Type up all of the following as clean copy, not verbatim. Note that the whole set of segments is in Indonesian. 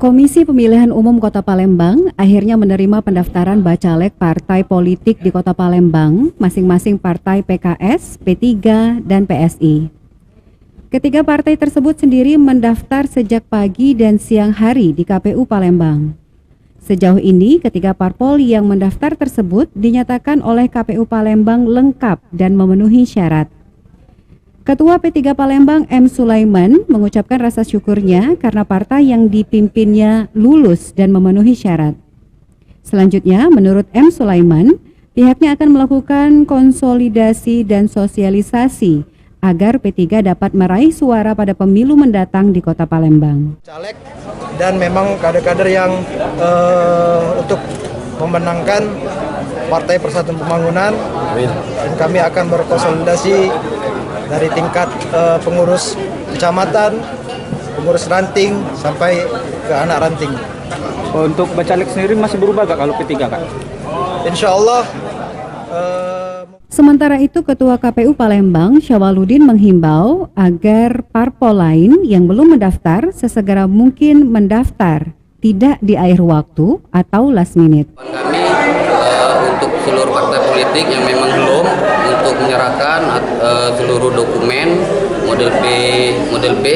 Komisi Pemilihan Umum Kota Palembang akhirnya menerima pendaftaran bacalek partai politik di Kota Palembang, masing-masing partai PKS, P3, dan PSI. Ketiga partai tersebut sendiri mendaftar sejak pagi dan siang hari di KPU Palembang. Sejauh ini, ketiga parpol yang mendaftar tersebut dinyatakan oleh KPU Palembang lengkap dan memenuhi syarat. Ketua P3 Palembang M. Sulaiman mengucapkan rasa syukurnya karena partai yang dipimpinnya lulus dan memenuhi syarat. Selanjutnya, menurut M. Sulaiman, pihaknya akan melakukan konsolidasi dan sosialisasi agar P3 dapat meraih suara pada pemilu mendatang di Kota Palembang. Caleg dan memang kader-kader yang untuk memenangkan Partai Persatuan Pembangunan, dan kami akan berkonsolidasi dari tingkat pengurus kecamatan, pengurus ranting, sampai ke anak ranting. Untuk bacalek sendiri masih berubah gak kalau P3 Kak? Insya Allah. Sementara itu, Ketua KPU Palembang Syawaludin menghimbau agar parpol lain yang belum mendaftar sesegera mungkin mendaftar, tidak di akhir waktu atau last minute. Kami untuk seluruh partai politik yang memang belum, untuk menyerahkan seluruh dokumen model B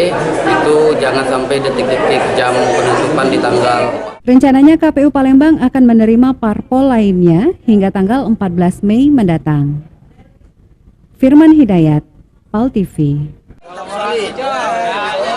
itu jangan sampai detik-detik jam penutupan di tanggal. Rencananya KPU Palembang akan menerima parpol lainnya hingga tanggal 14 Mei mendatang. Firman Hidayat, PAL TV.